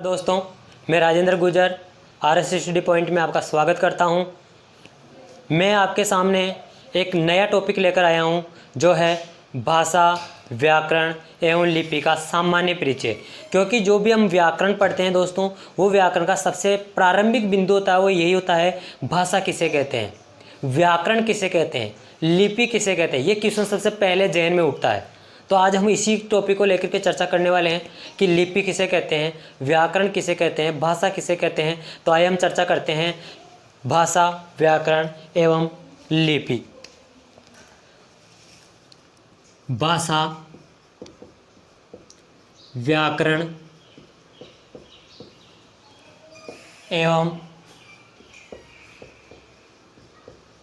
दोस्तों, मैं Rajendra Gurjar RS study point में आपका स्वागत करता हूं। मैं आपके सामने एक नया टॉपिक लेकर आया हूं जो है भाषा, व्याकरण एवं लिपि का सामान्य परिचय। क्योंकि जो भी हम व्याकरण पढ़ते हैं दोस्तों, वो व्याकरण का सबसे प्रारंभिक बिंदु होता है, वो यही होता है भाषा किसे कहते हैं, व्याकरण किसे कहते हैं, लिपि किसे कहते हैं। ये क्वेश्चन सबसे पहले जहन में उठता है। तो आज हम इसी टॉपिक को लेकर के चर्चा करने वाले हैं कि लिपि किसे कहते हैं, व्याकरण किसे कहते हैं, भाषा किसे कहते हैं। तो आइए हम चर्चा करते हैं भाषा, व्याकरण एवं लिपि। भाषा, व्याकरण एवं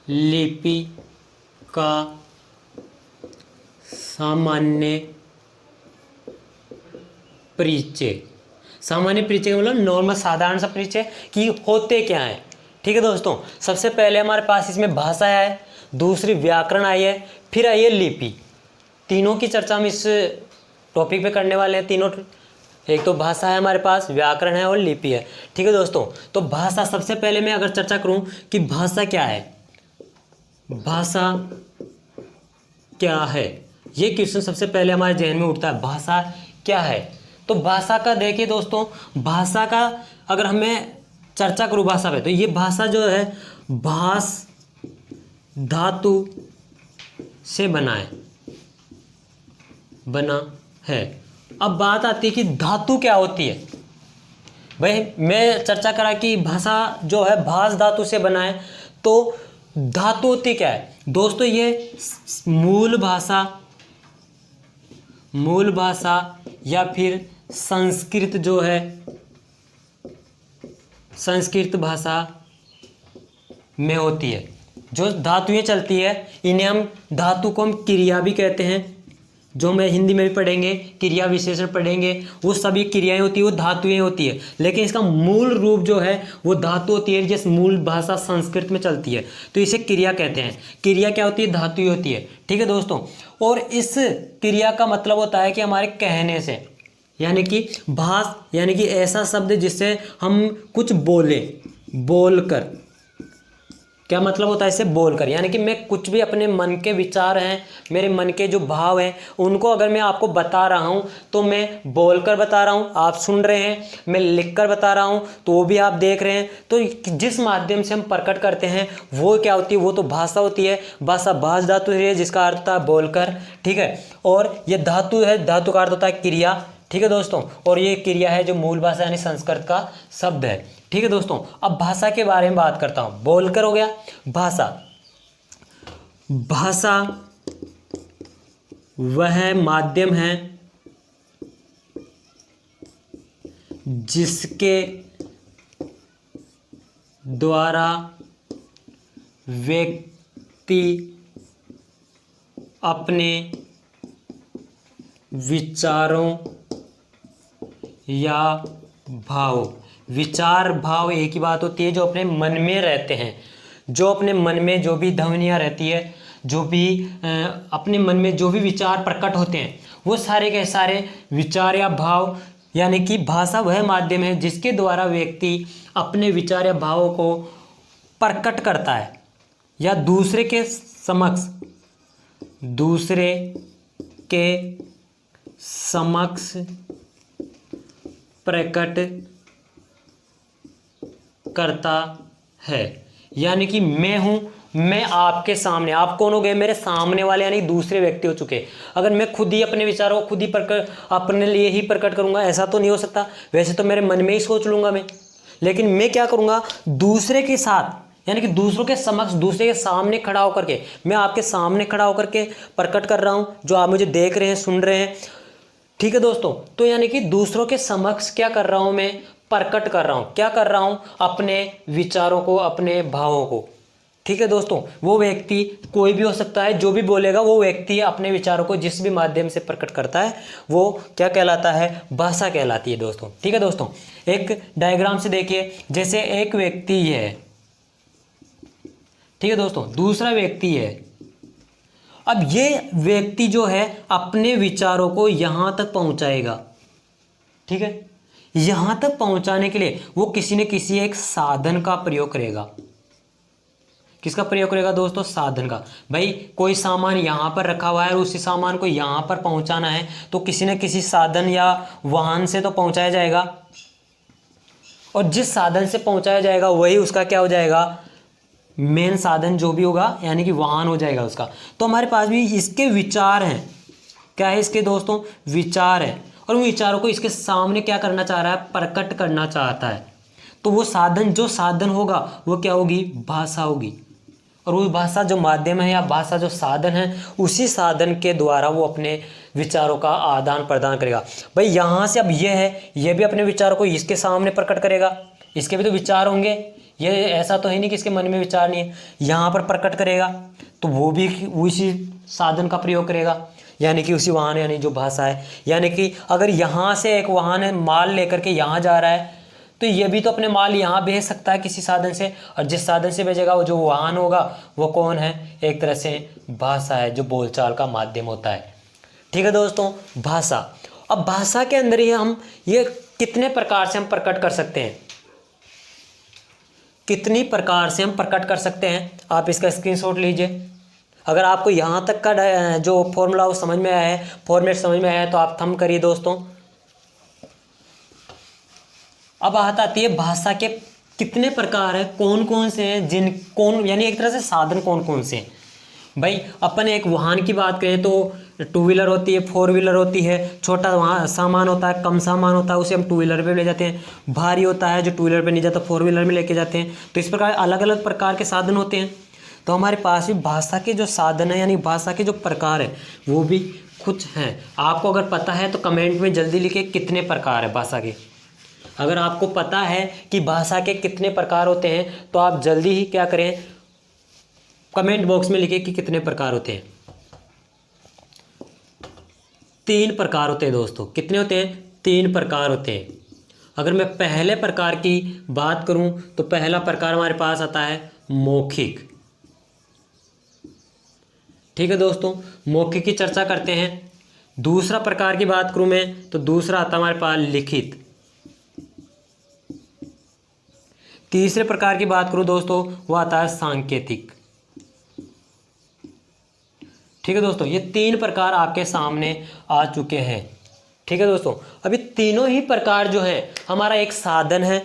लिपि का सामान्य परिचय। सामान्य परिचय का मतलब नॉर्मल साधारण सा परिचय कि होते क्या है। ठीक है दोस्तों, सबसे पहले हमारे पास इसमें भाषा है, दूसरी व्याकरण आई है, फिर आई है लिपि। तीनों की चर्चा हम इस टॉपिक पे करने वाले हैं। तीनों, एक तो भाषा है हमारे पास, व्याकरण है और लिपि है। ठीक है दोस्तों, तो भाषा सबसे पहले मैं अगर चर्चा करूं कि भाषा क्या है, भाषा क्या है, ये क्वेश्चन सबसे पहले हमारे जहन में उठता है। भाषा क्या है? तो भाषा का देखिए दोस्तों, भाषा का अगर हमें चर्चा करूँ भाषा पे, तो ये भाषा जो है भास धातु से बना है। अब बात आती है कि धातु क्या होती है। भाई मैं चर्चा करा कि भाषा जो है भास धातु से बना है, तो धातु होती क्या है दोस्तों? ये मूल भाषा या फिर संस्कृत जो है, संस्कृत भाषा में होती है। जो धातुएं चलती है, इन्हें हम धातु को हम क्रिया भी कहते हैं। जो मैं हिंदी में भी पढ़ेंगे, क्रिया विशेषण पढ़ेंगे, वो सभी क्रियाएं होती है, वो धातुएं होती है। लेकिन इसका मूल रूप जो है वो धातु होती है। जिस मूल भाषा संस्कृत में चलती है तो इसे क्रिया कहते हैं। क्रिया क्या होती है? धातु होती है। ठीक है दोस्तों, और इस क्रिया का मतलब होता है कि हमारे कहने से, यानी कि भाष यानी कि ऐसा शब्द जिससे हम कुछ बोलकर। क्या मतलब होता है इससे? बोलकर, यानी कि मैं कुछ भी अपने मन के विचार हैं, मेरे मन के जो भाव हैं, उनको अगर मैं आपको बता रहा हूं तो मैं बोलकर बता रहा हूं, आप सुन रहे हैं। मैं लिखकर बता रहा हूं तो वो भी आप देख रहे हैं। तो जिस माध्यम से हम प्रकट करते हैं वो क्या होती है? वो तो भाषा होती है। भाषा भाष धातु है जिसका अर्थ होता है बोलकर। ठीक है, और ये धातु है, धातु का अर्थ होता है क्रिया। ठीक है दोस्तों, और ये क्रिया है जो मूल भाषा यानी संस्कृत का शब्द है। ठीक है दोस्तों, अब भाषा के बारे में बात करता हूं। बोलकर हो गया। भाषा वह माध्यम है जिसके द्वारा व्यक्ति अपने विचारों या विचार भाव एक ही बात होती है, जो अपने मन में रहते हैं। जो अपने मन में जो भी ध्वनियाँ रहती है, जो भी अपने मन में जो भी विचार प्रकट होते हैं, वो सारे के सारे विचार या भाव, यानी कि भाषा वह माध्यम है जिसके द्वारा व्यक्ति अपने विचार या भावों को प्रकट करता है या दूसरे के समक्ष प्रकट करता है। यानी कि मैं आपके सामने, आप कौन हो गए? मेरे सामने वाले, यानी दूसरे व्यक्ति हो चुके। अगर मैं खुद ही अपने विचारों को खुद ही अपने लिए ही प्रकट करूंगा, ऐसा तो नहीं हो सकता। वैसे तो मेरे मन में ही सोच लूंगा मैं, लेकिन मैं क्या करूंगा? दूसरे के साथ, यानी कि दूसरों के समक्ष, दूसरे के सामने खड़ा होकर के, मैं आपके सामने खड़ा होकर के प्रकट कर रहा हूं, जो आप मुझे देख रहे हैं, सुन रहे हैं। ठीक है दोस्तों, तो यानी कि दूसरों के समक्ष क्या कर रहा हूं? मैं प्रकट कर रहा हूं। क्या कर रहा हूं? अपने विचारों को, अपने भावों को। ठीक है दोस्तों, वो व्यक्ति कोई भी हो सकता है, जो भी बोलेगा वो व्यक्ति अपने विचारों को जिस भी माध्यम से प्रकट करता है वो क्या कहलाता है? भाषा कहलाती है दोस्तों। ठीक है दोस्तों, एक डायग्राम से देखिए, जैसे एक व्यक्ति है, ठीक है दोस्तों, दूसरा व्यक्ति है। अब ये व्यक्ति जो है अपने विचारों को यहां तक पहुंचाएगा, ठीक है, यहां तक पहुंचाने के लिए वो किसी न किसी एक साधन का प्रयोग करेगा। किसका प्रयोग करेगा दोस्तों? साधन का। भाई कोई सामान यहां पर रखा हुआ है और उसी सामान को यहां पर पहुंचाना है तो किसी न किसी साधन या वाहन से तो पहुंचाया जाएगा, और जिस साधन से पहुंचाया जाएगा वही उसका क्या हो जाएगा? मेन साधन जो भी होगा, यानी कि वाहन हो जाएगा उसका। तो हमारे पास भी इसके विचार हैं। क्या है इसके दोस्तों? विचार है। और उन विचारों को इसके सामने क्या करना चाह रहा है? प्रकट करना चाहता है। तो वो साधन, जो साधन होगा वो क्या होगी? भाषा होगी। और वो भाषा जो माध्यम है या भाषा जो साधन है, उसी साधन के द्वारा वो अपने विचारों का आदान प्रदान करेगा। भाई यहाँ से अब ये है, ये भी अपने विचारों को इसके सामने प्रकट करेगा। इसके भी तो विचार होंगे, ये ऐसा तो है नहीं कि इसके मन में विचार नहीं है। यहाँ पर प्रकट करेगा तो वो भी उसी साधन का प्रयोग करेगा, यानी कि उसी वाहन, यानी जो भाषा है। यानी कि अगर यहाँ से एक वाहन है माल लेकर के यहाँ जा रहा है, तो ये भी तो अपने माल यहाँ भेज सकता है किसी साधन से, और जिस साधन से भेजेगा वो जो वाहन होगा वो कौन है? एक तरह से भाषा है, जो बोलचाल का माध्यम होता है। ठीक है दोस्तों, भाषा। अब भाषा के अंदर ही हम ये कितने प्रकार से हम प्रकट कर सकते हैं, कितनी प्रकार से हम प्रकट कर सकते हैं, आप इसका स्क्रीनशॉट लीजिए। अगर आपको यहाँ तक का जो फॉर्मूला वो समझ में आया है, फॉर्मेट समझ में आया है, तो आप थंब करिए दोस्तों। अब बात आती है भाषा के कितने प्रकार है, कौन कौन से हैं, यानी एक तरह से साधन कौन कौन से हैं। भाई अपन एक वाहन की बात करें तो 2 व्हीलर होती है, 4 व्हीलर होती है, छोटा वहाँ सामान होता है, कम सामान होता है, उसे हम 2 व्हीलर पे ले जाते हैं, भारी होता है जो 2 व्हीलर पे नहीं जाता 4 व्हीलर में लेके जाते हैं। तो इस प्रकार अलग अलग प्रकार के साधन होते हैं। तो हमारे पास भी भाषा के जो साधन है, यानी भाषा के जो प्रकार है, वो भी कुछ हैं। आपको अगर पता है तो कमेंट में जल्दी लिखे कितने प्रकार है भाषा के। अगर आपको पता है कि भाषा के कितने प्रकार होते हैं तो आप जल्दी ही क्या करें, कमेंट बॉक्स में लिखें कि कितने प्रकार होते हैं। 3 प्रकार होते हैं दोस्तों। कितने होते हैं? 3 प्रकार होते हैं। अगर मैं पहले प्रकार की बात करूं तो पहला प्रकार हमारे पास आता है मौखिक। ठीक है दोस्तों, मौखिक की चर्चा करते हैं। दूसरा प्रकार की बात करूं मैं तो दूसरा आता है हमारे पास लिखित। तीसरे प्रकार की बात करूं दोस्तों, वो आता है सांकेतिक। ठीक है दोस्तों, ये 3 प्रकार आपके सामने आ चुके हैं। ठीक है दोस्तों, अभी तीनों ही प्रकार जो है हमारा एक साधन है,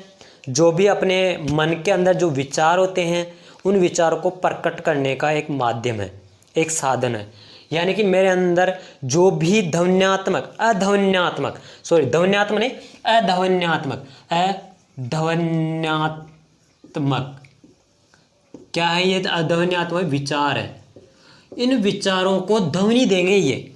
जो भी अपने मन के अंदर जो विचार होते हैं उन विचारों को प्रकट करने का एक माध्यम है, एक साधन है। यानी कि मेरे अंदर जो भी ध्वन्यात्मक अध्वन्यात्मक क्या है, ये अध्वन्यात्मक विचार है। इन विचारों को ध्वनि देंगे ये।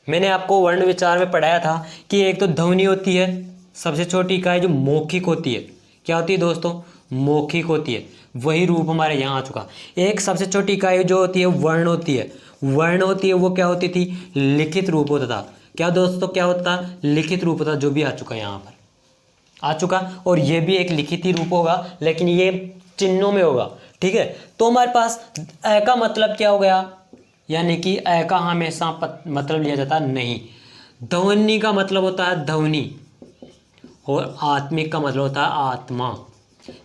मैंने आपको वर्ण विचार में पढ़ाया था कि एक तो ध्वनि होती है, सबसे छोटी इकाई जो मौखिक होती है। क्या होती है दोस्तों? मौखिक होती है। वही रूप हमारे यहाँ आ चुका। एक सबसे छोटी इकाई जो होती है वर्ण होती है। वर्ण होती है वो क्या होती थी? लिखित रूप होता था। क्या दोस्तों क्या होता था? लिखित रूप होता, जो भी आ चुका यहाँ पर आ चुका। और ये भी एक लिखित ही रूप होगा, लेकिन ये चिन्हों में होगा। ठीक है, तो हमारे पास अ का मतलब क्या हो गया, यानी कि अ का हमेशा मतलब लिया जाता नहीं। ध्वनि का मतलब होता है ध्वनि, और आत्मिक का मतलब होता है आत्मा।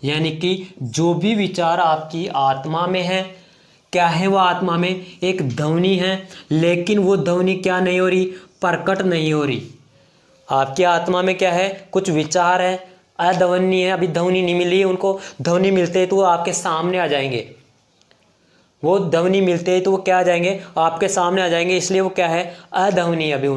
यानी कि जो भी विचार आपकी आत्मा में है, क्या है वो आत्मा में? एक ध्वनि है, लेकिन वो ध्वनि क्या नहीं हो रही? प्रकट नहीं हो रही। आपकी आत्मा में क्या है? कुछ विचार है, अध्वनि है, अभी ध्वनि नहीं मिली है उनको। ध्वनि मिलते ही तो वो आपके सामने आ जाएंगे। वो ध्वनि मिलते ही तो वो क्या आ जाएंगे? आपके सामने आ जाएंगे। इसलिए वो क्या है? अध्वनि है। अभी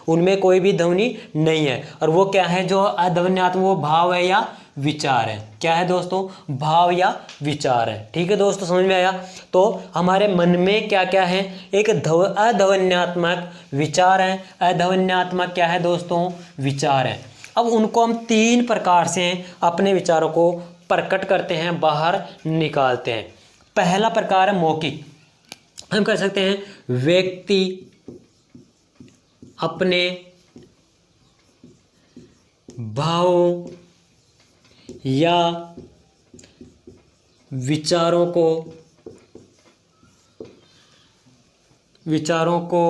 उनमें कोई भी ध्वनि नहीं है। और वो क्या है जो अध्वन्यात्मक? वो भाव है या विचार है। क्या है दोस्तों? भाव या विचार है। ठीक है दोस्तों, समझ में आया? तो हमारे मन में क्या क्या है? एक अध्वन्यात्मक विचार है। अध्वन्यात्मक क्या है दोस्तों? विचार है। अब उनको हम 3 प्रकार से अपने विचारों को प्रकट करते हैं, बाहर निकालते हैं। पहला प्रकार है मौखिक। हम कह सकते हैं व्यक्ति अपने भावों या विचारों को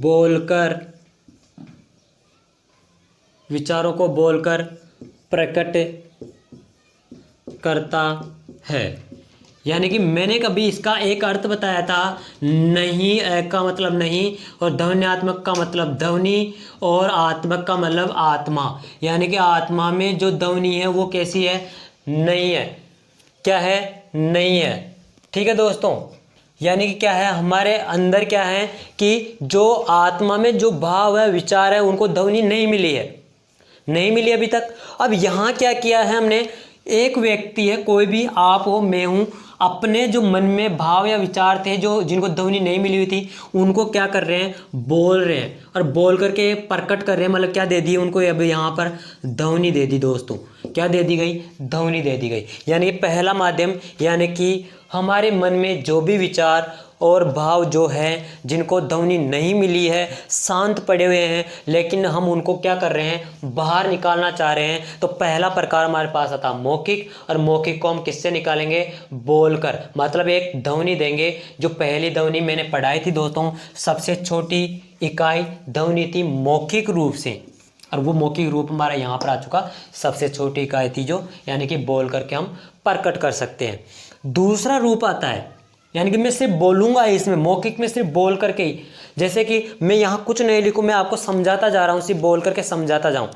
बोलकर विचारों को बोलकर प्रकट करता है। यानी कि मैंने कभी इसका एक अर्थ बताया था, नहीं का मतलब नहीं, और ध्वन्यात्मक का मतलब ध्वनि, और आत्मक का मतलब आत्मा। यानी कि आत्मा में जो ध्वनि है वो कैसी है? नहीं है। क्या है? नहीं है। ठीक है दोस्तों, यानी कि क्या है, हमारे अंदर क्या है कि जो आत्मा में जो भाव है, विचार है, उनको ध्वनि नहीं मिली है, नहीं मिली अभी तक। अब यहाँ क्या किया है हमने, एक व्यक्ति है, कोई भी, आप हो, मैं हूँ, अपने जो मन में भाव या विचार थे जो जिनको ध्वनि नहीं मिली हुई थी, उनको क्या कर रहे हैं? बोल रहे हैं, और बोल करके प्रकट कर रहे हैं। मतलब क्या दे दी उनको? अब यहाँ पर ध्वनि दे दी दोस्तों। क्या दे दी गई? ध्वनि दे दी गई। यानी पहला माध्यम, यानी कि हमारे मन में जो भी विचार और भाव जो है जिनको ध्वनि नहीं मिली है, शांत पड़े हुए हैं, लेकिन हम उनको क्या कर रहे हैं? बाहर निकालना चाह रहे हैं। तो पहला प्रकार हमारे पास आता मौखिक, और मौखिक को हम किससे निकालेंगे? बोलकर। मतलब एक ध्वनि देंगे। जो पहली ध्वनि मैंने पढ़ाई थी दोस्तों, सबसे छोटी इकाई ध्वनि थी मौखिक रूप से, और वो मौखिक रूप हमारा यहाँ पर आ चुका। सबसे छोटी इकाई थी जो, यानी कि बोल करके हम प्रकट कर सकते हैं। दूसरा रूप आता है, यानी कि मैं सिर्फ बोलूँगा इसमें, मौखिक में सिर्फ बोल करके ही, जैसे कि मैं यहाँ कुछ नहीं लिखूँ, मैं आपको समझाता जा रहा हूँ, सिर्फ बोल करके समझाता जाऊँ।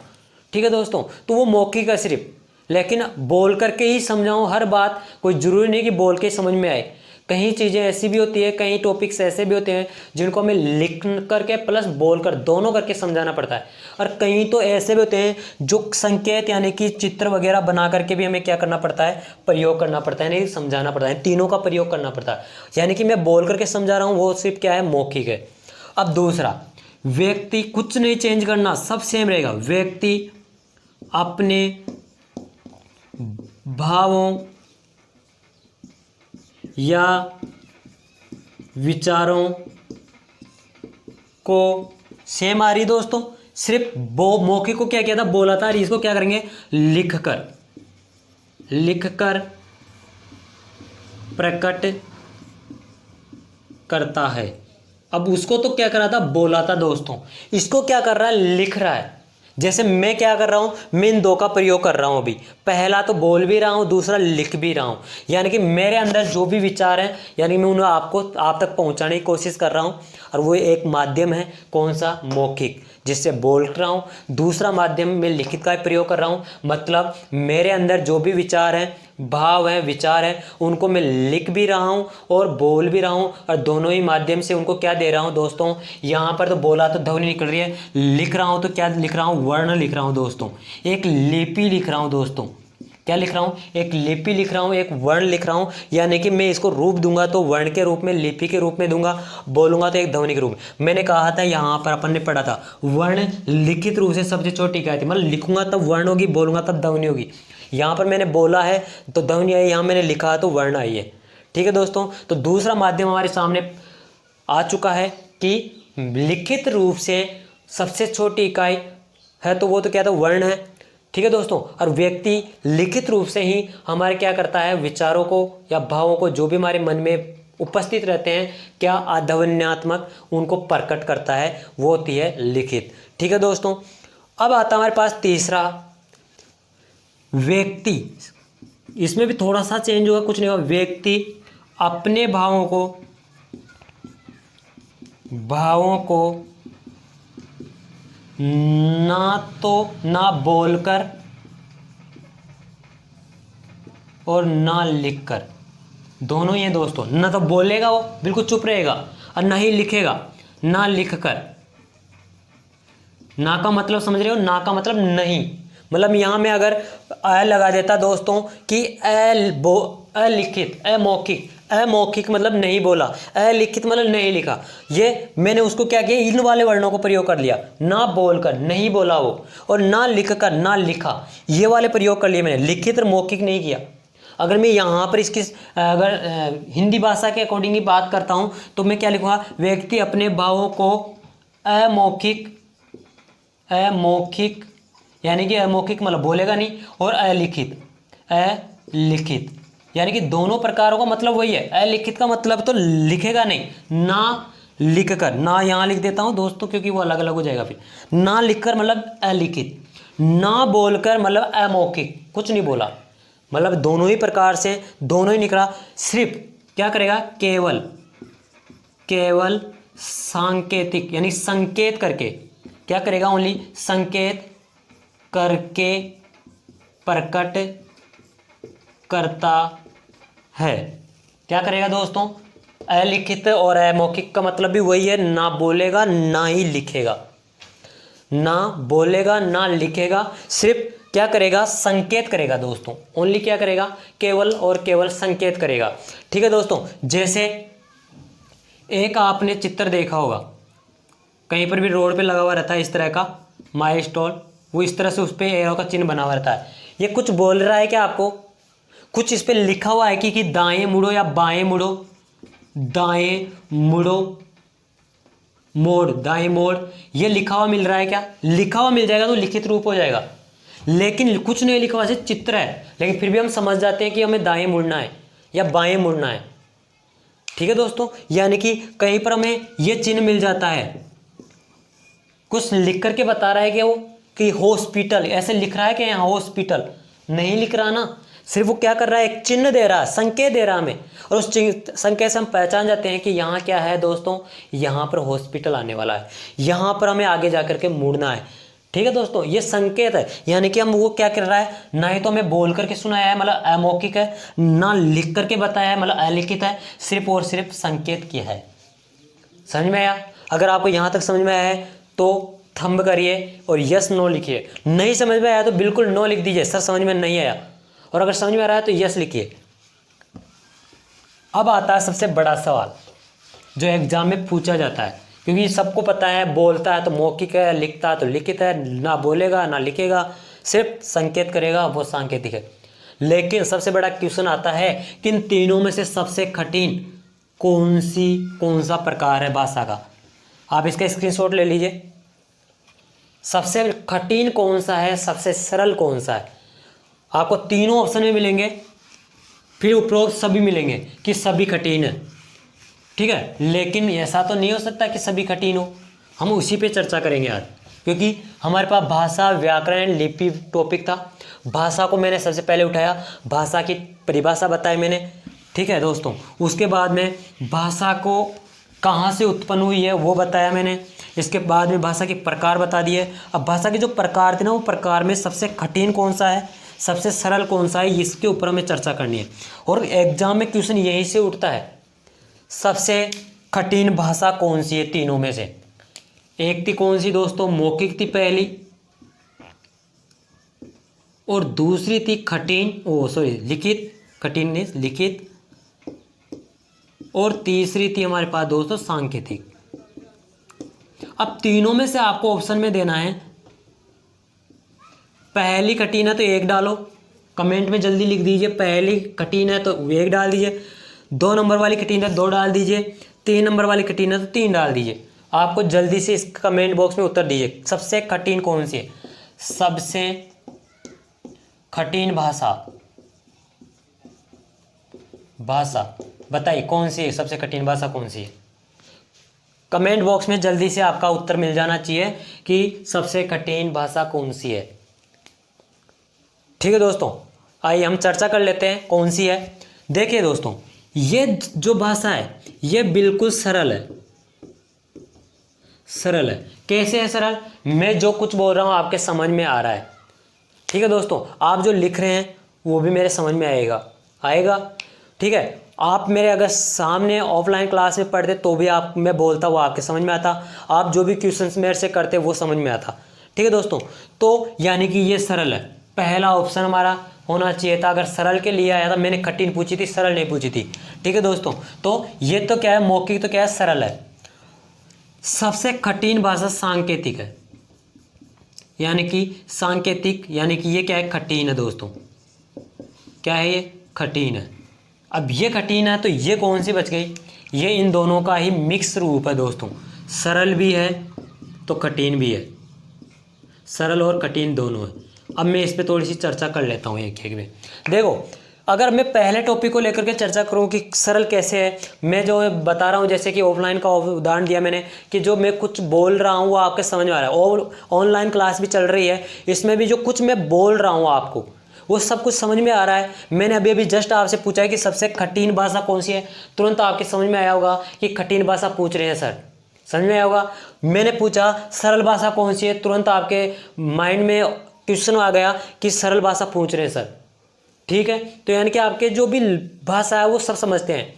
ठीक है दोस्तों, तो वो मौखिक है सिर्फ, लेकिन बोल करके ही समझाऊँ हर बात। कोई ज़रूरी नहीं कि बोल के समझ में आए। कई चीज़ें ऐसी भी होती है, कई टॉपिक्स ऐसे भी होते हैं जिनको हमें लिख करके प्लस बोल कर दोनों करके समझाना पड़ता है। और कई तो ऐसे भी होते हैं जो संकेत यानी कि चित्र वगैरह बना करके भी हमें क्या करना पड़ता है? प्रयोग करना पड़ता है, नहीं समझाना पड़ता है। तीनों का प्रयोग करना पड़ता है। यानी कि मैं बोल करके समझा रहा हूँ, वो सिर्फ क्या है? मौखिक है। अब दूसरा, व्यक्ति, कुछ नहीं चेंज करना, सब सेम रहेगा। व्यक्ति अपने भावों या विचारों को, सेम आ रही दोस्तों, सिर्फ मौखिक को क्या किया था? बोला था। इसको क्या करेंगे? लिखकर प्रकट करता है। अब उसको तो क्या करा था? बोला था दोस्तों। इसको क्या कर रहा है? लिख रहा है। जैसे मैं क्या कर रहा हूँ? मैं इन दो का प्रयोग कर रहा हूँ अभी। पहला तो बोल भी रहा हूँ, दूसरा लिख भी रहा हूँ। यानी कि मेरे अंदर जो भी विचार हैं, यानी मैं उन्हें आप तक पहुँचाने की कोशिश कर रहा हूँ। और वो एक माध्यम है, कौन सा? मौखिक, जिससे बोल रहा हूँ। दूसरा माध्यम में लिखित का प्रयोग कर रहा हूँ। मतलब मेरे अंदर जो भी विचार हैं, भाव है, विचार है, उनको मैं लिख भी रहा हूँ और बोल भी रहा हूँ, और दोनों ही माध्यम से उनको क्या दे रहा हूँ दोस्तों? यहाँ पर तो बोला तो ध्वनि निकल रही है, लिख रहा हूँ तो क्या लिख रहा हूँ? वर्ण लिख रहा हूँ दोस्तों। एक लिपि लिख रहा हूँ दोस्तों। क्या लिख रहा हूँ? एक लिपि लिख रहा हूँ, एक वर्ण लिख रहा हूँ। यानी कि मैं इसको रूप दूंगा तो वर्ण के रूप में, लिपि के रूप में दूंगा, बोलूंगा तो एक ध्वनि के रूप में। मैंने कहा था, यहाँ पर अपन ने पढ़ा था, वर्ण लिखित रूप से सबसे छोटी इकाई थी। मतलब लिखूंगा तब वर्ण होगी, बोलूंगा तब ध्वनि होगी। यहाँ पर मैंने बोला है तो ध्वनि आई, यहाँ मैंने लिखा है तो वर्ण आई है। ठीक है दोस्तों, तो दूसरा माध्यम हमारे सामने आ चुका है कि लिखित रूप से सबसे छोटी इकाई है, तो वो तो क्या था? वर्ण है। ठीक है दोस्तों, और व्यक्ति लिखित रूप से ही हमारे क्या करता है? विचारों को या भावों को, जो भी हमारे मन में उपस्थित रहते हैं, क्या अध्वन्यात्मक, उनको प्रकट करता है, वो होती है लिखित। ठीक है दोस्तों, अब आता हमारे पास तीसरा, व्यक्ति। इसमें भी थोड़ा सा चेंज होगा, कुछ नहीं होगा। व्यक्ति अपने भावों को ना बोलकर और ना लिखकर, दोनों ही हैं दोस्तों। ना तो बोलेगा, वो बिल्कुल चुप रहेगा, और ना ही लिखेगा। ना लिखकर, ना का मतलब समझ रहे हो? ना का मतलब नहीं। मतलब यहाँ में अगर अ लगा देता दोस्तों कि अलिखित, अमौखिक, अमौखिक मतलब नहीं बोला, अलिखित मतलब नहीं लिखा। ये मैंने उसको क्या किया? इन वाले वर्णों को प्रयोग कर लिया। ना बोलकर, नहीं बोला वो, और ना लिखकर, ना लिखा, ये वाले प्रयोग कर लिए मैंने। लिखित और मौखिक नहीं किया। अगर मैं यहाँ पर इसकी हिंदी भाषा के अकॉर्डिंग ही बात करता हूँ तो मैं क्या लिखूँगा? व्यक्ति अपने भावों को अमौखिक यानी कि अमौखिक मतलब बोलेगा नहीं, और अलिखित यानी कि दोनों प्रकारों का मतलब वही है। अलिखित का मतलब तो लिखेगा नहीं, ना लिखकर, ना यहाँ लिख देता हूँ दोस्तों क्योंकि वो अलग अलग हो जाएगा फिर। ना लिखकर मतलब अलिखित, ना बोलकर मतलब अमौखिक, कुछ नहीं बोला, मतलब दोनों ही प्रकार से दोनों ही निकला। सिर्फ क्या करेगा, केवल, केवल सांकेतिक यानी संकेत करके, क्या करेगा, ओनली संकेत करके प्रकट करता है। क्या करेगा दोस्तों, अलिखित और अमौखिक का मतलब भी वही है, ना बोलेगा ना ही लिखेगा, ना बोलेगा ना लिखेगा, सिर्फ क्या करेगा, संकेत करेगा दोस्तों, ओनली क्या करेगा, केवल और केवल संकेत करेगा। ठीक है दोस्तों, जैसे एक आपने चित्र देखा होगा, कहीं पर भी रोड पे लगा हुआ रहता है इस तरह का माई स्टॉल, वो इस तरह से उस पर एरो का चिन्ह बना हुआ रहता है। ये कुछ बोल रहा है क्या आपको, कुछ इस पे लिखा हुआ है कि दाएं मुड़ो या बाएं मुड़ो, दाएं मुड़ो, मोड़, दाएं मोड़, ये लिखा हुआ मिल रहा है क्या, लिखा हुआ मिल जाएगा तो लिखित रूप हो जाएगा, लेकिन कुछ नहीं लिखा हुआ, सिर्फ चित्र है, लेकिन फिर भी हम समझ जाते हैं कि हमें दाएं मुड़ना है या बाएं मुड़ना है। ठीक है दोस्तों, यानी कि कहीं पर हमें ये चिन्ह मिल जाता है, कुछ लिख करके बता रहा है कि वो कि हॉस्पिटल, ऐसे लिख रहा है कि यहाँ हॉस्पिटल, नहीं लिख रहा ना, सिर्फ वो क्या कर रहा है, एक चिन्ह दे रहा है, संकेत दे रहा है हमें, और उस संकेत से हम पहचान जाते हैं कि यहाँ क्या है दोस्तों, यहाँ पर हॉस्पिटल आने वाला है, यहाँ पर हमें आगे जा करके मुड़ना है। ठीक है दोस्तों, ये संकेत है, यानी कि हम वो क्या कर रहा है, ना ही तो हमें बोल करके सुनाया है मतलब अमौखिक है, ना लिख करके बताया है मतलब अलिखित है, सिर्फ और सिर्फ संकेत किया है। समझ में आया? अगर आपको यहाँ तक समझ में आया है तो थंब करिए और यस नो लिखिए, नहीं समझ में आया तो बिल्कुल नो लिख दीजिए, सर समझ में नहीं आया, और अगर समझ में आ रहा है तो यस लिखिए। अब आता है सबसे बड़ा सवाल जो एग्जाम में पूछा जाता है, क्योंकि सबको पता है बोलता है तो मौखिक है, लिखता है तो लिखित है, ना बोलेगा ना लिखेगा, सिर्फ संकेत करेगा, वो सांकेतिक है। लेकिन सबसे बड़ा क्वेश्चन आता है कि इन तीनों में से सबसे कठिन कौन सा प्रकार है भाषा का। आप इसका स्क्रीनशॉट ले लीजिए, सबसे कठिन कौन सा है, सबसे सरल कौन सा है। आपको तीनों ऑप्शन में मिलेंगे, फिर उपरोक्त सभी मिलेंगे कि सभी कठिन है। ठीक है, लेकिन ऐसा तो नहीं हो सकता कि सभी कठिन हो, हम उसी पे चर्चा करेंगे आज, क्योंकि हमारे पास भाषा, व्याकरण, लिपि टॉपिक था। भाषा को मैंने सबसे पहले उठाया, भाषा की परिभाषा बताई मैंने। ठीक है दोस्तों, उसके बाद में भाषा को कहाँ से उत्पन्न हुई है वो बताया मैंने, इसके बाद में भाषा के प्रकार बता दिए। अब भाषा के जो प्रकार थे ना, वो प्रकार में सबसे कठिन कौन सा है, सबसे सरल कौन सा है, इसके ऊपर हमें चर्चा करनी है। और एग्जाम में क्वेश्चन यहीं से उठता है, सबसे कठिन भाषा कौन सी है तीनों में से। एक थी कौन सी दोस्तों, मौखिक थी पहली, और दूसरी थी लिखित, कठिन नहीं लिखित, और तीसरी थी हमारे पास दोस्तों सांकेतिक। अब तीनों में से आपको ऑप्शन में देना है, पहली कठिन है तो 1 डालो, कमेंट में जल्दी लिख दीजिए, पहली कठिन है तो 1 डाल दीजिए, 2 नंबर वाली कठिन है 2 डाल दीजिए, 3 नंबर वाली कठिन है तो 3 डाल दीजिए। आपको जल्दी से इस कमेंट बॉक्स में उत्तर दीजिए, सबसे कठिन कौन सी है, सबसे कठिन भाषा बताइए कौन सी है, सबसे कठिन भाषा कौन सी है। कमेंट बॉक्स में जल्दी से आपका उत्तर मिल जाना चाहिए कि सबसे कठिन भाषा कौन सी है। ठीक है दोस्तों, आइए हम चर्चा कर लेते हैं कौन सी है। देखिए दोस्तों, ये जो भाषा है ये बिल्कुल सरल है। कैसे है सरल, मैं जो कुछ बोल रहा हूँ आपके समझ में आ रहा है। ठीक है दोस्तों, आप जो लिख रहे हैं वो भी मेरे समझ में आएगा। ठीक है, आप मेरे अगर सामने ऑफलाइन क्लास में पढ़ते तो भी मैं बोलता वो आपके समझ में आता, आप जो भी क्वेश्चंस मेरे से करते वो समझ में आता। ठीक है दोस्तों, तो यानी कि ये सरल है, पहला ऑप्शन हमारा होना चाहिए था। अगर सरल के लिए आया था, मैंने कठिन पूछी थी, सरल नहीं पूछी थी। ठीक है दोस्तों, तो ये तो क्या है, मौखिक तो क्या है, सरल है। सबसे कठिन भाषा सांकेतिक है, यानी कि सांकेतिक, यानी कि ये क्या है, कठिन है दोस्तों। क्या है ये, कठिन है। अब ये कठिन है तो ये कौन सी बच गई, ये इन दोनों का ही मिक्स रूप है दोस्तों, सरल भी है तो कठिन भी है, सरल और कठिन दोनों है। अब मैं इस पे थोड़ी सी चर्चा कर लेता हूँ एक एक में। देखो, अगर मैं पहले टॉपिक को लेकर के चर्चा करूं कि सरल कैसे है, मैं जो बता रहा हूं जैसे कि ऑफलाइन का उदाहरण दिया मैंने कि जो मैं कुछ बोल रहा हूं वो आपके समझ में आ रहा है, और ऑनलाइन क्लास भी चल रही है, इसमें भी जो कुछ मैं बोल रहा हूं आपको वो सब कुछ समझ में आ रहा है। मैंने अभी अभी जस्ट आपसे पूछा है कि सबसे कठिन भाषा कौन सी है, तुरंत आपके समझ में आया होगा कि कठिन भाषा पूछ रहे हैं सर, समझ में आया होगा। मैंने पूछा सरल भाषा कौन सी है, तुरंत आपके माइंड में क्वेश्चन आ गया कि सरल भाषा पूछ रहे हैं सर, ठीक है। तो यानी कि आपके जो भी भाषा है वो सब समझते हैं।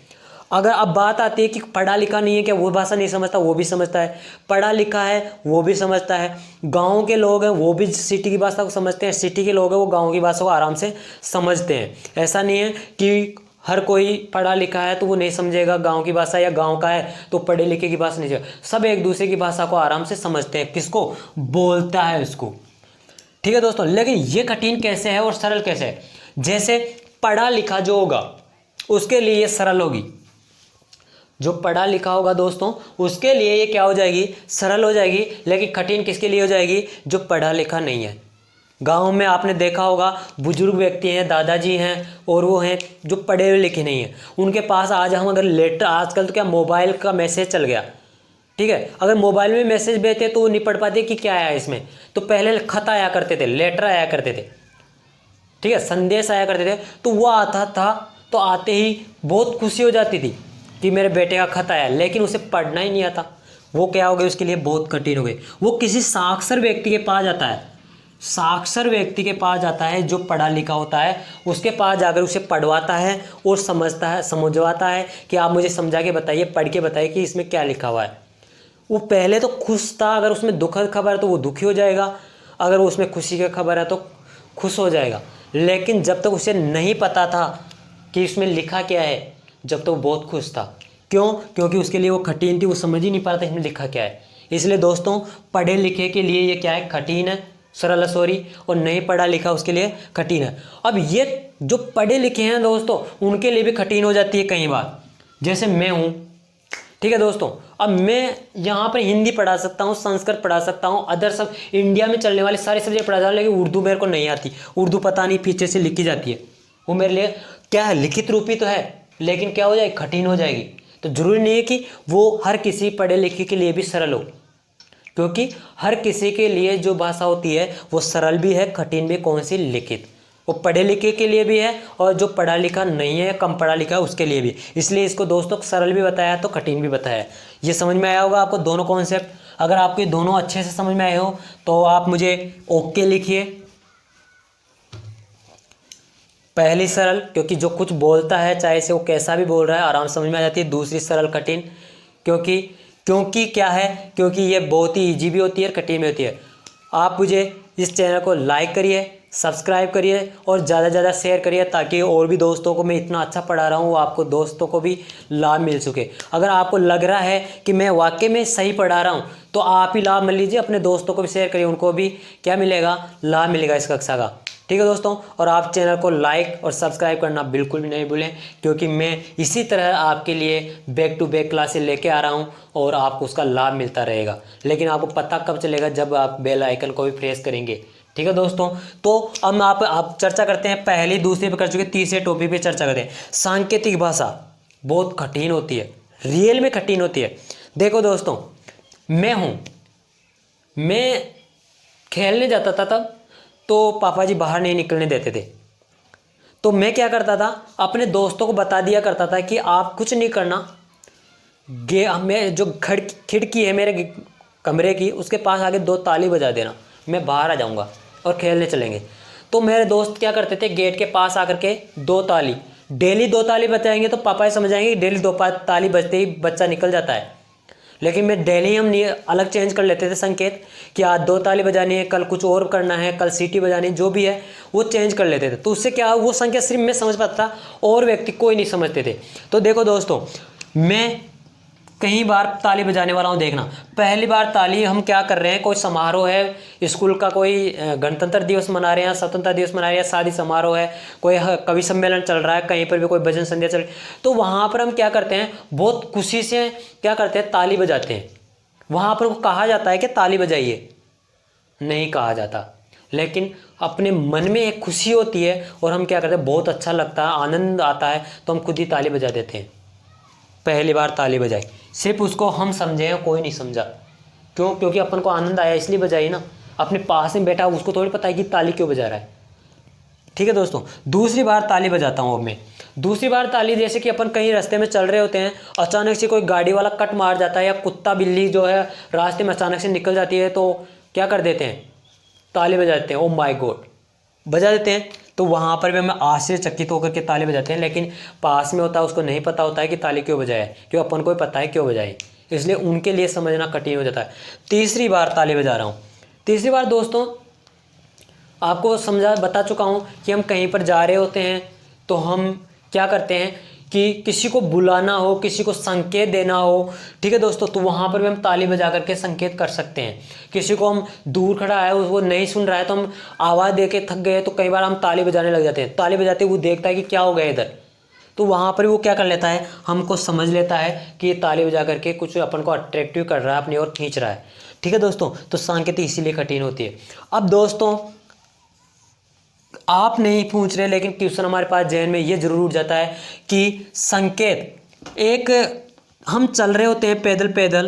अगर अब बात आती है कि पढ़ा लिखा नहीं है क्या, वो भाषा नहीं समझता, वो भी समझता है। पढ़ा लिखा है वो भी समझता है। गांव के लोग हैं वो भी सिटी की भाषा को समझते हैं, सिटी के लोग हैं वो गांव की भाषा को आराम से समझते हैं। ऐसा नहीं है कि हर कोई पढ़ा लिखा है तो वो नहीं समझेगा गांव की भाषा, या गांव का है तो पढ़े लिखे की भाषा नहीं समझेगा। सब एक दूसरे की भाषा को आराम से समझते हैं, किसको बोलता है उसको, ठीक है दोस्तों। लेकिन ये कठिन कैसे है और सरल कैसे है, जैसे पढ़ा लिखा जो होगा उसके लिए ये सरल होगी, जो पढ़ा लिखा होगा दोस्तों उसके लिए ये क्या हो जाएगी, सरल हो जाएगी। लेकिन कठिन किसके लिए हो जाएगी, जो पढ़ा लिखा नहीं है। गांव में आपने देखा होगा बुजुर्ग व्यक्ति हैं, दादाजी हैं, और वो हैं जो पढ़े लिखे नहीं हैं, उनके पास आज हम अगर लेटर, आजकल तो क्या मोबाइल का मैसेज चल गया, ठीक है, अगर मोबाइल में मैसेज भेजते तो वो नहीं पढ़ पाते कि क्या आया इसमें। तो पहले खत आया करते थे, लेटर आया करते थे, ठीक है, संदेश आया करते थे, तो वो आता था तो आते ही बहुत खुशी हो जाती थी कि मेरे बेटे का खत आया, लेकिन उसे पढ़ना ही नहीं आता। वो क्या हो गई, उसके लिए बहुत कठिन हो गई। वो किसी साक्षर व्यक्ति के पास जाता है, साक्षर व्यक्ति के पास जाता है जो पढ़ा लिखा होता है, उसके पास जाकर उसे पढ़वाता है और समझता है, समझवाता है कि आप मुझे समझा के बताइए, पढ़ के बताइए कि इसमें क्या लिखा हुआ है। वो पहले तो खुश था, अगर उसमें दुखद खबर है तो वो दुखी हो जाएगा, अगर उसमें खुशी की खबर है तो खुश हो जाएगा। लेकिन जब तक उसे नहीं पता था कि इसमें लिखा क्या है, जब तक वो बहुत खुश था। क्यों, क्योंकि उसके लिए वो कठिन थी, वो समझ ही नहीं पा रहा था इसमें लिखा क्या है। इसलिए दोस्तों पढ़े लिखे के लिए ये क्या है, कठिन है, सरल है सॉरी, और नहीं पढ़ा लिखा उसके लिए कठिन है। अब ये जो पढ़े लिखे हैं दोस्तों उनके लिए भी कठिन हो जाती है कई बार। जैसे मैं हूँ, ठीक है दोस्तों, अब मैं यहाँ पर हिंदी पढ़ा सकता हूँ, संस्कृत पढ़ा सकता हूँ, अदर सब इंडिया में चलने वाले सारे सब्जेक्ट पढ़ा सकता हूँ, लेकिन उर्दू मेरे को नहीं आती। उर्दू पता नहीं पीछे से लिखी जाती है, वो मेरे लिए क्या है, लिखित रूप ही तो है, लेकिन क्या हो जाएगी, कठिन हो जाएगी। तो जरूरी नहीं है कि वो हर किसी पढ़े लिखे के लिए भी सरल हो, क्योंकि हर किसी के लिए जो भाषा होती है वो सरल भी है, कठिन भी, कौन सी, लिखित। वो पढ़े लिखे के लिए भी है और जो पढ़ा लिखा नहीं है, कम पढ़ा लिखा है, उसके लिए भी। इसलिए इसको दोस्तों सरल भी बताया तो कठिन भी बताया। ये समझ में आया होगा आपको दोनों कॉन्सेप्ट। अगर आपको ये दोनों अच्छे से समझ में आए हो तो आप मुझे ओके लिखिए। पहली सरल, क्योंकि जो कुछ बोलता है चाहे से वो कैसा भी बोल रहा है आराम से समझ में आ जाती है। दूसरी सरल कठिन, क्योंकि क्या है, क्योंकि ये बहुत ही ईजी भी होती है, कठिन भी होती है। आप मुझे इस चैनल को लाइक करिए, सब्सक्राइब करिए और ज़्यादा से ज़्यादा शेयर करिए, ताकि और भी दोस्तों को मैं इतना अच्छा पढ़ा रहा हूँ, आपको दोस्तों को भी लाभ मिल सके। अगर आपको लग रहा है कि मैं वाकई में सही पढ़ा रहा हूँ तो आप ही लाभ मिल लीजिए, अपने दोस्तों को भी शेयर करिए, उनको भी क्या मिलेगा, लाभ मिलेगा इस कक्षा का, ठीक है दोस्तों। और आप चैनल को लाइक और सब्सक्राइब करना बिल्कुल भी नहीं भूलें, क्योंकि मैं इसी तरह आपके लिए बैक टू बैक क्लासेस लेके आ रहा हूँ और आपको उसका लाभ मिलता रहेगा। लेकिन आपको पता कब चलेगा, जब आप बेल आइकन को भी प्रेस करेंगे, ठीक है दोस्तों। तो अब आप चर्चा करते हैं, पहली दूसरी पे कर चुके, तीसरे टॉपिक पे चर्चा करते हैं। सांकेतिक भाषा बहुत कठिन होती है, रियल में कठिन होती है। देखो दोस्तों, मैं खेलने जाता था तब, तो पापा जी बाहर नहीं निकलने देते थे, तो मैं क्या करता था, अपने दोस्तों को बता दिया करता था कि आप कुछ नहीं करना, मैं जो खिड़की है मेरे कमरे की, उसके पास आगे 2 ताली बजा देना, मैं बाहर आ जाऊंगा और खेलने चलेंगे। तो मेरे दोस्त क्या करते थे, गेट के पास आकर के 2 ताली, डेली 2 ताली बजाएंगे तो पापा समझ आएंगे कि डेली 2 ताली बजते ही बच्चा निकल जाता है। लेकिन मैं डेली हम नहीं अलग चेंज कर लेते थे संकेत, कि आज 2 ताली बजानी है, कल कुछ और करना है, कल सीटी बजानी है, जो भी है वो चेंज कर लेते थे। तो उससे क्या, वो संकेत सिर्फ मैं समझ पाता था और व्यक्ति कोई नहीं समझते थे। तो देखो दोस्तों, मैं कई बार ताली बजाने वाला हूँ, देखना। पहली बार ताली हम क्या कर रहे हैं, कोई समारोह है, स्कूल का कोई गणतंत्र दिवस मना रहे हैं, स्वतंत्रता दिवस मना रहे हैं, शादी समारोह है, कोई कवि सम्मेलन चल रहा है, कहीं पर भी कोई भजन संध्या चल रही है, तो वहाँ पर हम क्या करते हैं, बहुत खुशी से क्या करते हैं, ताली बजाते हैं। वहाँ पर कहा जाता है कि ताली बजाइए, नहीं कहा जाता। लेकिन अपने मन में एक खुशी होती है और हम क्या करते हैं, बहुत अच्छा लगता है, आनंद आता है तो हम खुद ही ताली बजा देते हैं। पहली बार ताली बजाई, सिर्फ उसको हम समझे हैं, कोई नहीं समझा। क्यों? क्योंकि अपन को आनंद आया इसलिए बजाई ना। अपने पास में बैठा उसको थोड़ी पता है कि ताली क्यों बजा रहा है। ठीक है दोस्तों, दूसरी बार ताली बजाता हूँ अब मैं। दूसरी बार ताली जैसे कि अपन कहीं रास्ते में चल रहे होते हैं, अचानक से कोई गाड़ी वाला कट मार जाता है या कुत्ता बिल्ली जो है रास्ते में अचानक से निकल जाती है, तो क्या कर देते हैं, ताली बजा देते हैं। ओ माय गॉड, बजा देते हैं। तो वहाँ पर भी हमें आश्चर्यचकित होकर के ताली बजाते हैं, लेकिन पास में होता है उसको नहीं पता होता है कि ताली क्यों बजाए, क्यों अपन को पता है क्यों बजाए, इसलिए उनके लिए समझना कठिन हो जाता है। तीसरी बार ताली बजा रहा हूँ। तीसरी बार दोस्तों आपको बता चुका हूँ कि हम कहीं पर जा रहे होते हैं तो हम क्या करते हैं कि किसी को बुलाना हो, किसी को संकेत देना हो, ठीक है दोस्तों, तो वहाँ पर भी हम ताली बजा करके संकेत कर सकते हैं। किसी को हम दूर खड़ा है वो नहीं सुन रहा है तो हम आवाज़ दे के थक गए तो कई बार हम ताली बजाने लग जाते हैं। ताली बजाते वो देखता है कि क्या हो गया इधर, तो वहाँ पर वो क्या कर लेता है, हमको समझ लेता है कि ये ताली बजा करके कुछ अपन को अट्रैक्टिव कर रहा है, अपनी ओर खींच रहा है। ठीक है दोस्तों, तो सांकेतिक इसीलिए कठिन होती है। अब दोस्तों आप नहीं पूछ रहे लेकिन क्वेश्चन हमारे पास जहन में ये जरूर उठ जाता है कि संकेत, एक हम चल रहे होते हैं पैदल पैदल,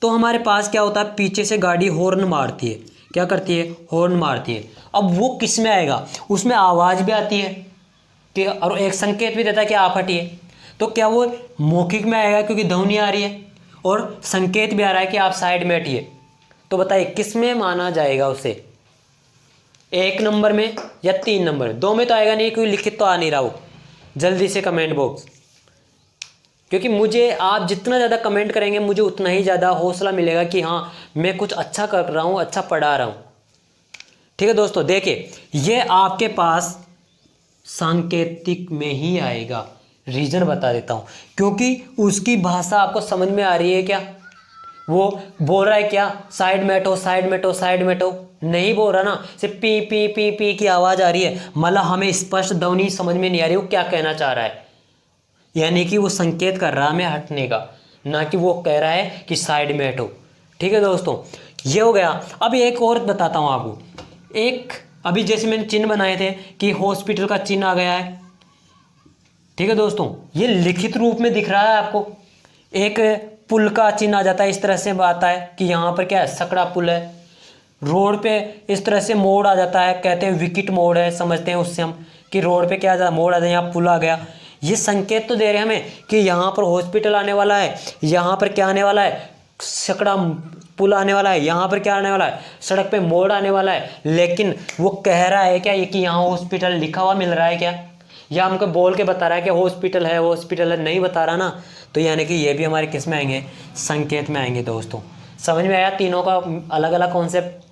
तो हमारे पास क्या होता है, पीछे से गाड़ी हॉर्न मारती है। क्या करती है, हॉर्न मारती है। अब वो किस में आएगा, उसमें आवाज़ भी आती है कि, और एक संकेत भी देता है कि आप हटिए। तो क्या वो मौखिक में आएगा क्योंकि ध्वनि आ रही है, और संकेत भी आ रहा है कि आप साइड में हटिए। तो बताइए किस में माना जाएगा उसे, 1 नंबर में या 3 नंबर में? 2 में तो आएगा नहीं क्योंकि लिखित तो आ नहीं रहा हो। जल्दी से कमेंट बॉक्स, क्योंकि मुझे आप जितना ज़्यादा कमेंट करेंगे मुझे उतना ही ज़्यादा हौसला मिलेगा कि हाँ मैं कुछ अच्छा कर रहा हूँ, अच्छा पढ़ा रहा हूँ। ठीक है दोस्तों, देखिए ये आपके पास सांकेतिक में ही आएगा। रीज़न बता देता हूँ, क्योंकि उसकी भाषा आपको समझ में आ रही है क्या? वो बोल रहा है क्या, साइड में हटो, साइड में हटो, साइड में हटो, नहीं बोल रहा ना, सिर्फ पी पी पी पी की आवाज़ आ रही है, मतलब हमें स्पष्ट ध्वनि समझ में नहीं आ रही वो क्या कहना चाह रहा है। यानी कि वो संकेत कर रहा है हमें हटने का, ना कि वो कह रहा है कि साइड में हटो। ठीक है दोस्तों, ये हो गया। अब एक और बताता हूँ आपको। एक अभी जैसे मैंने चिन्ह बनाए थे कि हॉस्पिटल का चिन्ह आ गया है। ठीक है दोस्तों, ये लिखित रूप में दिख रहा है आपको। एक पुल का चिन्ह आ जाता है, इस तरह से आता है कि यहाँ पर क्या है, सकड़ा पुल है। रोड पे इस तरह से मोड़ आ जाता है, कहते हैं विकेट मोड़ है, समझते हैं उससे हम कि रोड पे क्या आ मोड़ आ जाए, यहाँ पुल आ गया। ये संकेत तो दे रहे हैं हमें कि यहाँ पर हॉस्पिटल आने वाला है, यहाँ पर क्या आने वाला है, सकड़ा पुल आने वाला है, यहाँ पर क्या आने वाला है, सड़क पे मोड़ आने वाला है। लेकिन वो कह रहा है क्या ये कि यहाँ हॉस्पिटल लिखा हुआ मिल रहा है क्या, या हमको बोल के बता रहा है कि हॉस्पिटल है, हॉस्पिटल है, नहीं बता रहा ना। तो यानी कि ये भी हमारे किस में आएंगे, संकेत में आएंगे। दोस्तों समझ में आया तीनों का अलग अलग कॉन्सेप्ट,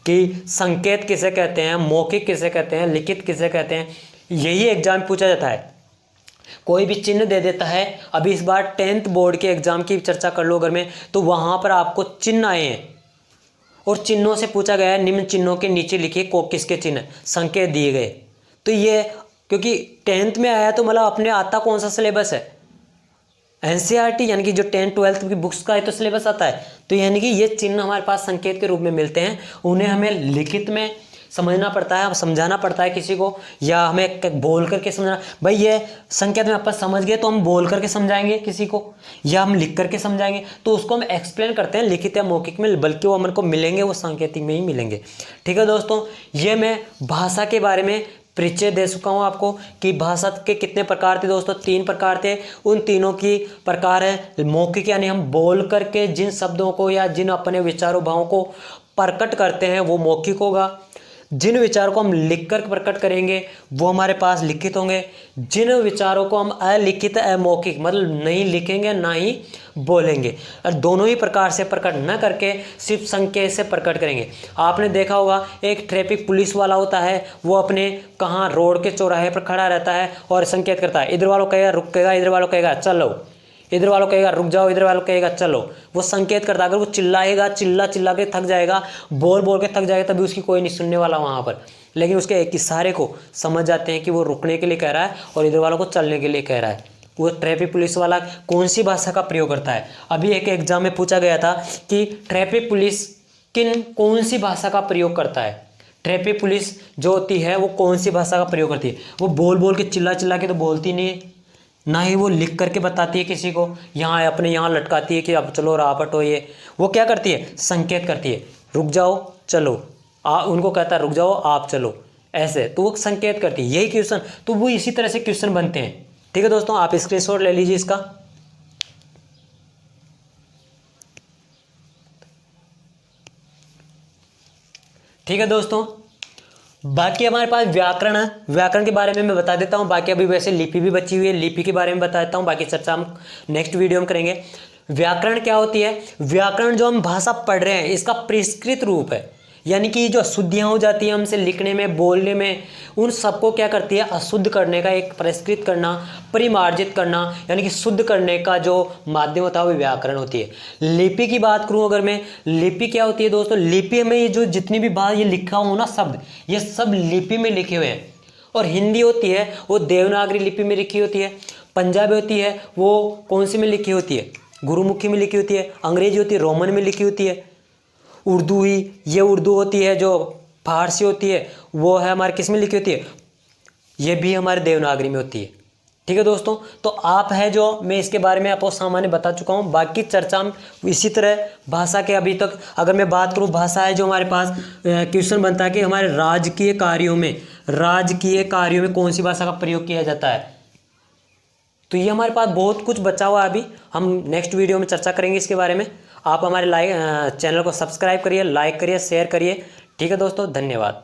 कि संकेत किसे कहते हैं, मौखिक किसे कहते हैं, लिखित किसे कहते हैं। यही एग्जाम पूछा जाता है, कोई भी चिन्ह दे देता है। अभी इस बार 10th बोर्ड के एग्जाम की चर्चा कर लो अगर में, तो वहां पर आपको चिन्ह आए हैं और चिन्हों से पूछा गया है निम्न चिन्हों के नीचे लिखिए को किसके चिन्ह, संकेत दिए गए। तो ये क्योंकि 10th में आया तो मतलब अपने आता कौन सा सिलेबस है, एनसीईआरटी, यानी कि जो 10th 12th की बुक्स का है तो सिलेबस आता है। तो यानी कि ये चिन्ह हमारे पास संकेत के रूप में मिलते हैं, उन्हें हमें लिखित में समझना पड़ता है, समझाना पड़ता है किसी को, या हमें बोल करके समझना। भाई ये संकेत में अपन समझ गए तो हम बोल करके समझाएंगे किसी को, या हम लिख करके समझाएंगे, तो उसको हम एक्सप्लेन करते हैं लिखित या मौखिक में, बल्कि वो हमको मिलेंगे वो सांकेतिक में ही मिलेंगे। ठीक है दोस्तों, ये मैं भाषा के बारे में परिचय दे चुका हूँ आपको कि भाषा के कितने प्रकार थे दोस्तों, 3 प्रकार थे। उन तीनों की प्रकार है मौखिक, यानी हम बोल करके जिन शब्दों को या जिन अपने विचारों भावों को प्रकट करते हैं वो मौखिक होगा। जिन विचारों को हम लिख कर प्रकट करेंगे वो हमारे पास लिखित होंगे। जिन विचारों को हम अलिखित अमौखिक मतलब नहीं लिखेंगे ना ही बोलेंगे, और दोनों ही प्रकार से प्रकट न करके सिर्फ संकेत से प्रकट करेंगे। आपने देखा होगा एक ट्रैफिक पुलिस वाला होता है, वो अपने कहाँ रोड के चौराहे पर खड़ा रहता है और संकेत करता है, इधर वालों कहेगा रुकेगा, इधर वालों कहेगा चलो, इधर वालों कहेगा रुक जाओ, इधर वालों कहेगा चलो। वो संकेत करता है। अगर वो चिल्लाएगा, चिल्ला चिल्ला के थक जाएगा, बोल बोल के थक जाएगा, तभी उसकी कोई नहीं सुनने वाला वहाँ पर। लेकिन उसके एक इशारे को समझ जाते हैं कि वो रुकने के लिए कह रहा है और इधर वालों को चलने के लिए कह रहा है। वो ट्रैफिक पुलिस वाला कौन सी भाषा का प्रयोग करता है। अभी एक एग्जाम में पूछा गया था कि ट्रैफिक पुलिस कौन सी भाषा का प्रयोग करता है। ट्रैफिक पुलिस जो होती है वो कौन सी भाषा का प्रयोग करती है? वो बोल बोल के चिल्ला चिल्ला के तो बोलती नहीं है, ना ही वो लिख करके बताती है किसी को, यहाँ अपने यहाँ लटकाती है कि अब चलो रापट हो। ये वो क्या करती है? संकेत करती है, रुक जाओ चलो, उनको कहता है रुक जाओ आप चलो, ऐसे। तो वो संकेत करती है, यही क्वेश्चन। तो वो इसी तरह से क्वेश्चन बनते हैं। ठीक है दोस्तों, आप स्क्रीनशॉट ले लीजिए इसका। ठीक है दोस्तों, बाकी हमारे पास व्याकरण है। व्याकरण के बारे में मैं बता देता हूँ। बाकी अभी वैसे लिपि भी बची हुई है, लिपि के बारे में बता देता हूँ। बाकी चर्चा हम नेक्स्ट वीडियो में करेंगे। व्याकरण क्या होती है? व्याकरण जो हम भाषा पढ़ रहे हैं इसका परिष्कृत रूप है, यानी कि जो अशुद्धियाँ हो जाती हैं हमसे लिखने में, बोलने में, उन सबको क्या करती है? अशुद्ध करने का, एक परिष्कृत करना, परिमार्जित करना, यानी कि शुद्ध करने का जो माध्यम होता है वो व्याकरण होती है। लिपि की बात करूं अगर मैं, लिपि क्या होती है दोस्तों? लिपि में ये जो जितनी भी बात ये लिखा हो ना शब्द, ये सब लिपि में लिखे हुए हैं। और हिंदी होती है वो देवनागरी लिपि में लिखी होती है। पंजाबी होती है वो कौन सी में लिखी होती है? गुरुमुखी में लिखी होती है। अंग्रेजी होती है रोमन में लिखी होती है। उर्दू ही, ये उर्दू होती है। जो फारसी होती है वो है हमारे किस में लिखी होती है? ये भी हमारे देवनागरी में होती है। ठीक है दोस्तों, तो आप है जो मैं इसके बारे में आपको सामान्य बता चुका हूँ। बाकी चर्चा हम इसी तरह भाषा के, अभी तक अगर मैं बात करूँ, भाषा है जो हमारे पास क्वेश्चन बनता है कि हमारे राजकीय कार्यों में कौन सी भाषा का प्रयोग किया जाता है। तो ये हमारे पास बहुत कुछ बचा हुआ है, अभी हम नेक्स्ट वीडियो में चर्चा करेंगे इसके बारे में। आप हमारे चैनल को सब्सक्राइब करिए, लाइक करिए, शेयर करिए। ठीक है दोस्तों, धन्यवाद।